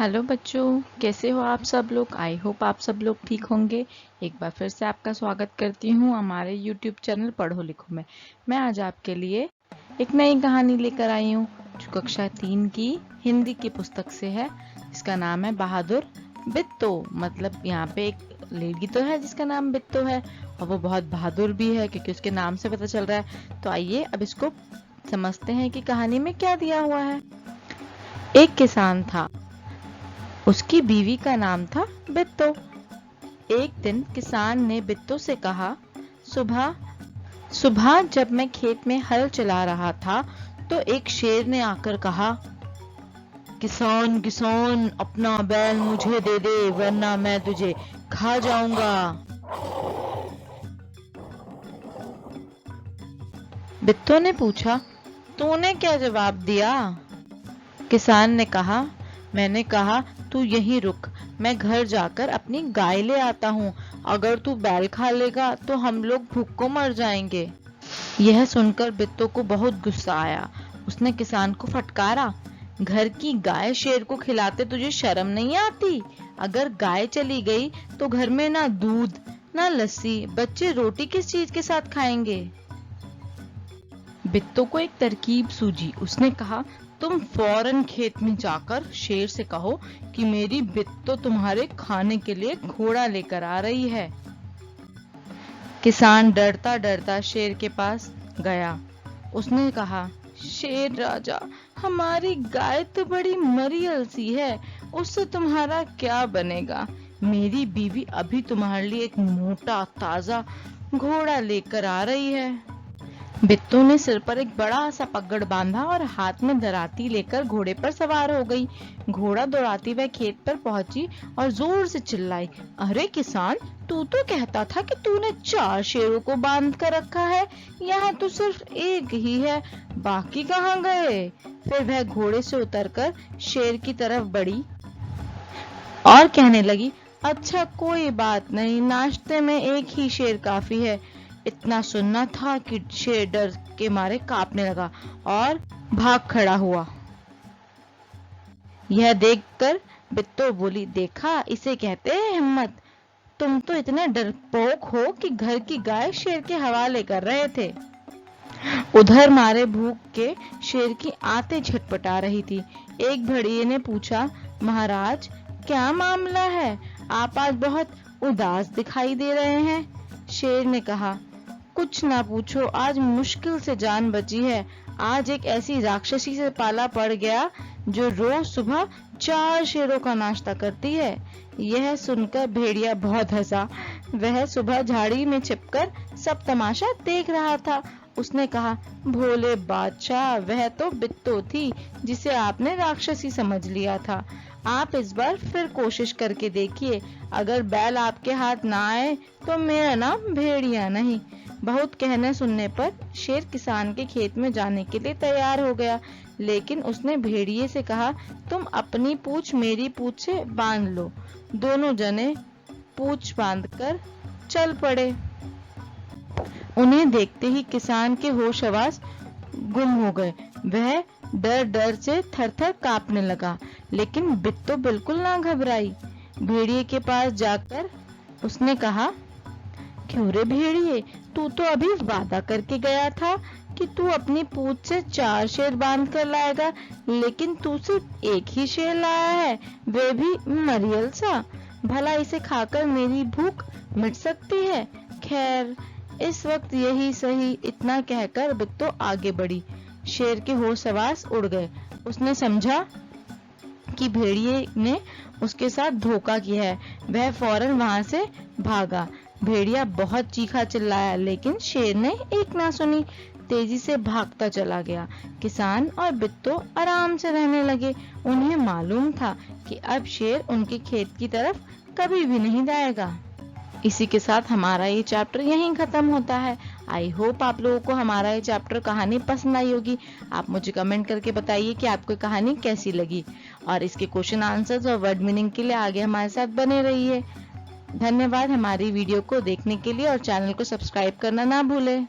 Hello बच्चों, कैसे हो आप सब लोग। आई होप आप सब लोग ठीक होंगे। एक बार फिर से आपका स्वागत करती हूँ हमारे यूट्यूब चैनल पढ़ो लिखो में। मैं आज आपके लिए एक नई कहानी लेकर आई हूँ जो कक्षा 3 की हिंदी की पुस्तक से है। इसका नाम है बहादुर बिट्टो। मतलब यहाँ पे एक लेडी तो है जिसका नाम बिट्टो है और वो बहुत बहादुर भी है क्योंकि उसके नाम से पता चल रहा है। तो आइए अब इसको समझते हैं कि कहानी में क्या दिया हुआ है। एक किसान था, उसकी बीवी का नाम था बिट्टो। एक दिन किसान ने बिट्टो से कहा, सुबह सुबह जब मैं खेत में हल चला रहा था तो एक शेर ने आकर कहा, किसान किसान अपना बैल मुझे दे दे वरना मैं तुझे खा जाऊंगा। बिट्टो ने पूछा, तूने क्या जवाब दिया? किसान ने कहा, मैंने कहा तू यहीं रुक, मैं घर जाकर अपनी गाय ले आता हूँ। अगर तू बैल खा लेगा तो हम लोग भूख को मर जाएंगे। यह सुनकर बिट्टो को बहुत गुस्सा आया। उसने किसान को फटकारा, घर की गाय शेर को खिलाते तुझे शर्म नहीं आती? अगर गाय चली गई तो घर में ना दूध ना लस्सी, बच्चे रोटी किस चीज के साथ खाएंगे? बिट्टो को एक तरकीब सूझी। उसने कहा, तुम फौरन खेत में जाकर शेर से कहो कि मेरी बिट्टो तुम्हारे खाने के लिए घोड़ा लेकर आ रही है। किसान डरता डरता शेर के पास गया। उसने कहा, शेर राजा, हमारी गाय तो बड़ी मरियल सी है, उससे तुम्हारा क्या बनेगा? मेरी बीवी अभी तुम्हारे लिए एक मोटा ताजा घोड़ा लेकर आ रही है। बिट्टो ने सिर पर एक बड़ा सा पगड़ बांधा और हाथ में दराती लेकर घोड़े पर सवार हो गई। घोड़ा दौड़ाती वह खेत पर पहुंची और जोर से चिल्लाई, अरे किसान, तू तो कहता था कि तूने 4 शेरों को बांध कर रखा है, यहाँ तो सिर्फ एक ही है, बाकी कहाँ गए? फिर वह घोड़े से उतरकर शेर की तरफ बढ़ी और कहने लगी, अच्छा कोई बात नहीं, नाश्ते में एक ही शेर काफी है। इतना सुनना था कि शेर डर के मारे कांपने लगा और भाग खड़ा हुआ। यह देखकर बिट्टो बोली, देखा, इसे कहते हैं हिम्मत। तुम तो इतने डरपोक हो कि घर की गाय शेर के हवाले कर रहे थे। उधर मारे भूख के शेर की आंतें छटपटा रही थी। एक भेड़िए ने पूछा, महाराज, क्या मामला है? आप आज बहुत उदास दिखाई दे रहे हैं। शेर ने कहा, कुछ ना पूछो, आज मुश्किल से जान बची है। आज एक ऐसी राक्षसी से पाला पड़ गया जो रोज सुबह 4 शेरों का नाश्ता करती है। यह सुनकर भेड़िया बहुत हंसा। वह सुबह झाड़ी में छिपकर सब तमाशा देख रहा था। उसने कहा, भोले बादशाह, वह तो बिट्टो थी जिसे आपने राक्षसी समझ लिया था। आप इस बार फिर कोशिश करके देखिए। अगर बैल आपके हाथ ना आए तो मेरा नाम भेड़िया नहीं। बहुत कहने सुनने पर शेर किसान के खेत में जाने के लिए तैयार हो गया, लेकिन उसने भेड़िए से कहा, तुम अपनी पूंछ मेरी पूंछ से बांध लो। दोनों जने पूंछ बांधकर चल पड़े। उन्हें देखते ही किसान के होश हवास गुम हो गए। वह डर डर से थर-थर कांपने लगा, लेकिन बिट्टो बिल्कुल ना घबराई। भेड़िए के पास जाकर उसने कहा, क्यों रे भेड़िए, तू तो अभी वादा करके गया था कि तू अपनी पूंछ से 4 शेर बांध कर लाएगा, लेकिन तू सिर्फ एक ही शेर लाया है, वे भी मरियल सा। भला इसे खाकर मेरी भूख मिट सकती है? खैर, इस वक्त यही सही। इतना कहकर बिट्टो आगे बढ़ी। शेर के होश हवास उड़ गए। उसने समझा कि भेड़िए ने उसके साथ धोखा किया है। वह फौरन वहां से भागा। भेड़िया बहुत चीखा चिल्लाया, लेकिन शेर ने एक ना सुनी, तेजी से भागता चला गया। किसान और बिट्टो आराम से रहने लगे। उन्हें मालूम था कि अब शेर उनके खेत की तरफ कभी भी नहीं जाएगा। इसी के साथ हमारा ये चैप्टर यहीं खत्म होता है। आई होप आप लोगों को हमारा ये चैप्टर कहानी पसंद आई होगी। आप मुझे कमेंट करके बताइए कि आपको कहानी कैसी लगी, और इसके क्वेश्चन आंसर्स और वर्ड मीनिंग के लिए आगे हमारे साथ बने रहिए। धन्यवाद हमारी वीडियो को देखने के लिए, और चैनल को सब्सक्राइब करना ना भूलें।